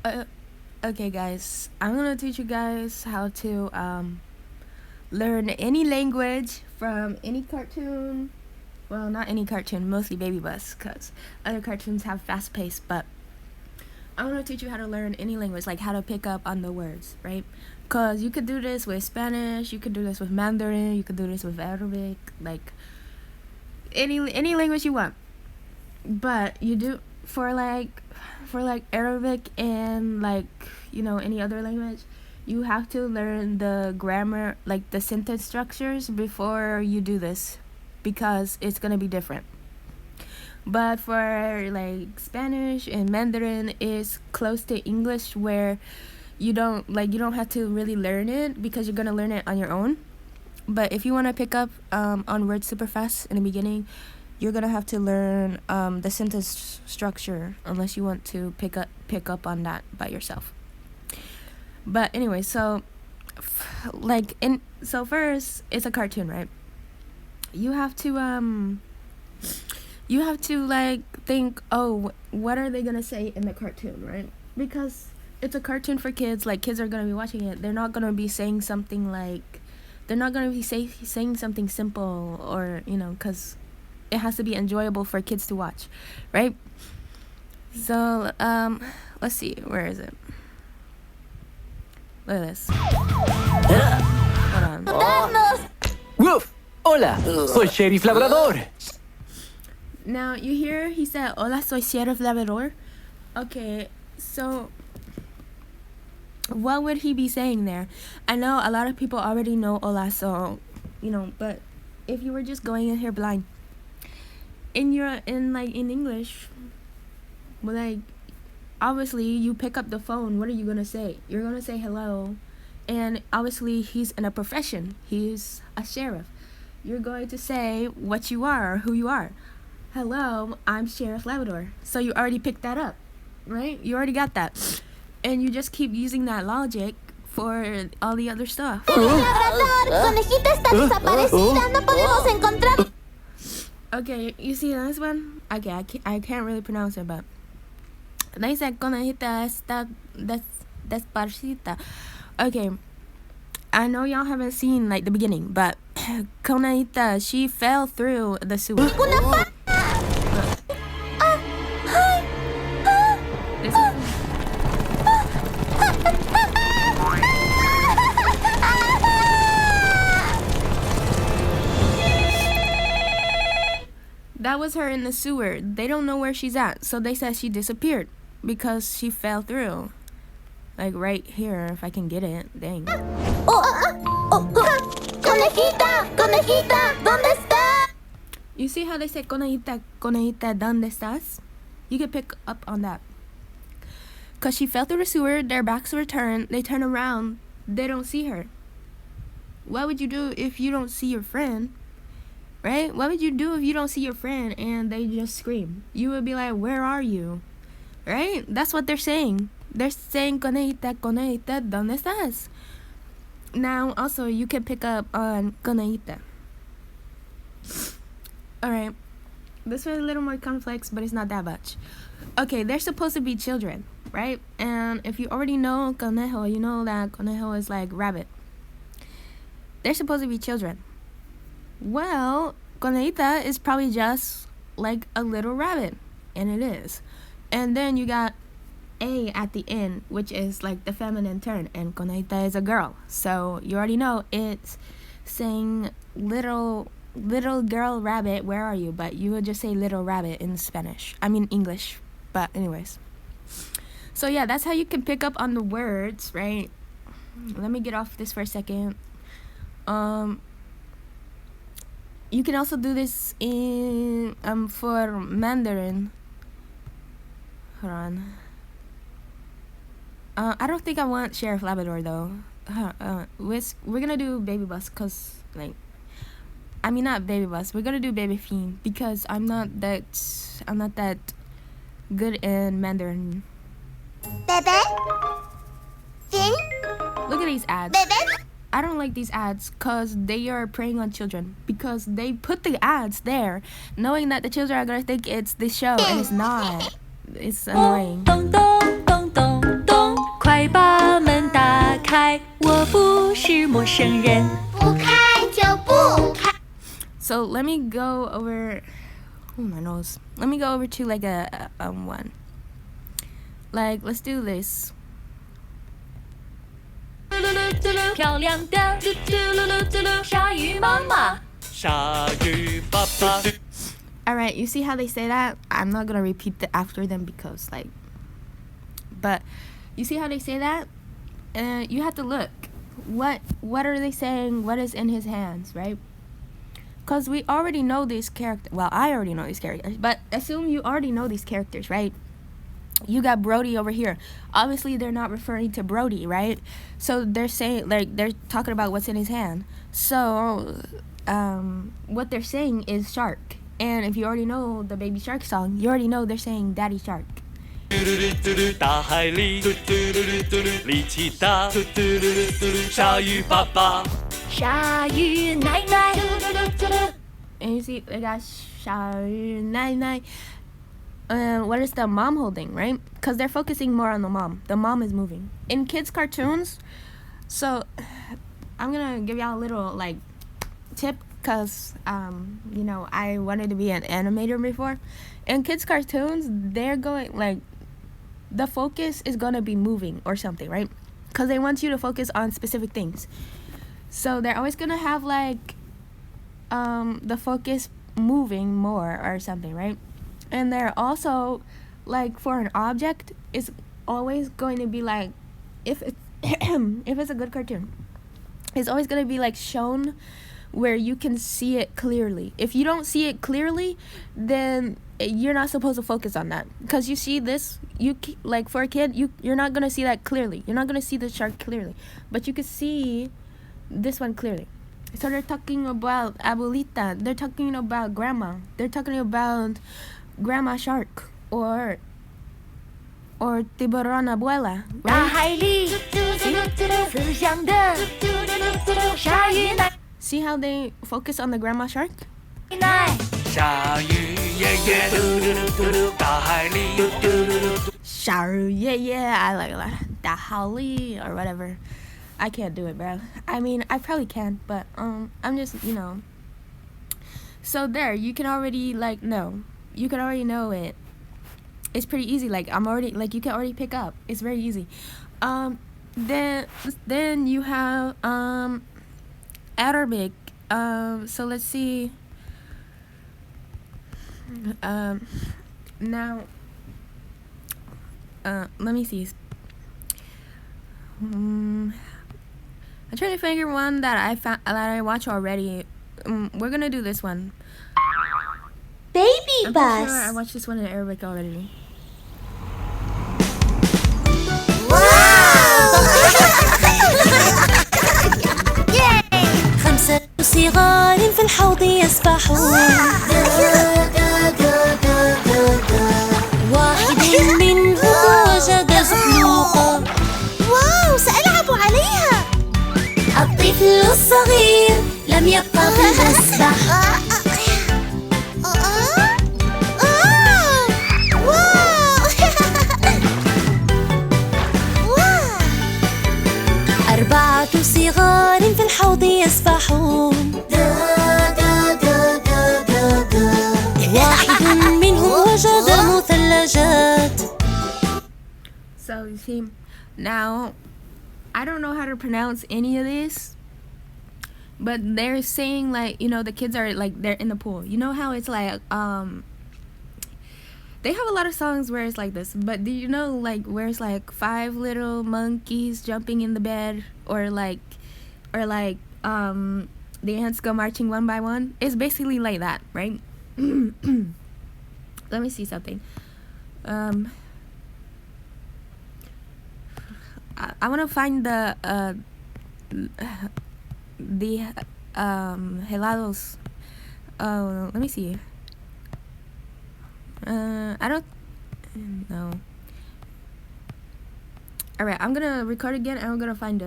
Uh, okay, guys, I'm gonna teach you guys how to learn any language from any cartoon. Well, not any cartoon, mostly Baby Bus, because other cartoons have fast pace. But I'm gonna teach you how to learn any language, like how to pick up on the words, right? Because you could do this with Spanish, you could do this with Mandarin, you could do this with Arabic, like any language you want. But you do for Arabic and any other language, you have to learn the grammar, like the sentence structures before you do this, because it's gonna be different. But for like Spanish and Mandarin, is close to English, where you don't have to really learn it because you're gonna learn it on your own. But if you want to pick up on words super fast in the beginning, you're gonna have to learn the sentence structure, unless you want to pick up on that by yourself. But anyway, so first, it's a cartoon, right? You have to like think, oh, what are they gonna say in the cartoon, right? Because it's a cartoon for kids. Like, kids are gonna be watching it. They're not gonna be saying something like, they're not gonna be saying something simple, or because it has to be enjoyable for kids to watch, right? So let's see, where is it? Look at this. Hold on. Woof! Hola, soy Sheriff Labrador. Now you hear he said, "Hola, soy Sheriff Labrador." Okay, so what would he be saying there? I know a lot of people already know hola, so but if you were just going in here blind, in English, like, obviously you pick up the phone, what are you gonna say? You're gonna say hello, and obviously he's in a profession, he's a sheriff. You're going to say what you are, or who you are. Hello, I'm Sheriff Labrador. So you already picked that up, right? You already got that, and you just keep using that logic for all the other stuff. Conejita está desaparecida, no podemos encontrar. Okay, you see this one? Okay, I can't really pronounce it, but they said conejita está desparecida. Okay, I know y'all haven't seen like the beginning, but Conejita, she fell through the sewer. This is- That was her in the sewer. They don't know where she's at, so they said she disappeared because she fell through. Like right here, if I can get it. Dang. Conejita, conejita, ¿dónde está? You see how they say conejita, conejita, ¿dónde estás? You can pick up on that. Because she fell through the sewer, their backs were turned, they turn around, they don't see her. What would you do if you don't see your friend? Right? What would you do if you don't see your friend and they just scream? You would be like, where are you? Right? That's what they're saying. They're saying, conejita, conejita, ¿dónde estás? Now, also, you can pick up on conejita. Alright. This was a little more complex, but it's not that much. Okay, they're supposed to be children, right? And if you already know conejo, you know that conejo is like rabbit. They're supposed to be children. Well, conejita is probably just like a little rabbit, and it is. And then you got a at the end, which is like the feminine turn, and conejita is a girl. So you already know it's saying little girl rabbit, where are you? But you would just say little rabbit in Spanish. I mean English. But anyways. So yeah, that's how you can pick up on the words, right? Let me get off this for a second. You can also do this in for Mandarin. Hold on. I don't think I want Sheriff Labrador though. We're gonna do Baby Bus, cause not Baby Bus. We're gonna do Baby Fiend because I'm not that good in Mandarin. Bebé? ¿Fin? Look at these ads. Bebé? I don't like these ads because they are preying on children, because they put the ads there knowing that the children are gonna think it's the show, and it's not. It's annoying. 生人。不开就不开。 So let me go over. Oh my nose. Let me go over to like a one. Like let's do this. 漂亮的鲨鱼妈妈，鲨鱼爸爸。 Alright, you see how they say that? I'm not gonna repeat after them because like, but you see how they say that? And you have to look. What are they saying? What is in his hands, right? Because we already know these characters. Well, I already know these characters, but assume you already know these characters, right? You got Brody over here. Obviously, they're not referring to Brody, right? So they're saying, like, they're talking about what's in his hand. So, what they're saying is shark. And if you already know the Baby Shark song, you already know they're saying Daddy Shark. 大海里，力气大，鲨鱼爸爸。鲨鱼奶奶， And you see, they got nine. What is the mom holding, right? Because they're focusing more on the mom. The mom is moving. In kids' cartoons, so I'm gonna give y'all a little like tip because you know, I wanted to be an animator before. In kids' cartoons, they're going like the focus is gonna be moving or something, right? Because they want you to focus on specific things. So they're always gonna have like the focus moving more or something, right? And they're also like for an object is always going to be like if it's if it's a good cartoon, it's always going to be like shown where you can see it clearly. If you don't see it clearly, then you're not supposed to focus on that because you see this, like for a kid, you're not going to see that clearly. You're not going to see the shark clearly, but you can see this one clearly. So they're talking about abuelita, they're talking about grandma, they're talking about grandma shark or tiburon abuela, 大 right? 海里慈祥的鲨鱼奶 See how they focus on the grandma shark? 奶，鲨鱼爷爷，大海里， Sharu, yeah, I like that. Dahali or whatever. I can't do it, bro. I mean, I probably can, but I'm just, you know. So there, you can already like know. You can already know it. It's pretty easy. Like I'm already like you can already pick up. It's very easy. Then you have Arabic. So let's see. Now. Let me see. I'm trying to figure one that I watch already. We're gonna do this one. Baby I'm pretty bus. sure I watched this one in Arabic already. خمسة صغار في الحوض يسبحون واحد منهم وجد زحلوقا واو سألعب عليها. الطفل الصغير لم يبقى في المسبح أربعة صغار في الحوض يسبحون واحد منهم وجد مثلجات. So you see, now I don't know how to pronounce any of this, but they're saying like, you know, the kids are like they're in the pool. You know how it's like they have a lot of songs where it's like this, but do you know like where it's like 5 little monkeys jumping in the bed or like the ants go marching one by one? It's basically like that, right? Let me see something. I want to find the helados. Oh, let me see. I don't know. Alright, I'm gonna record again and I'm gonna find it.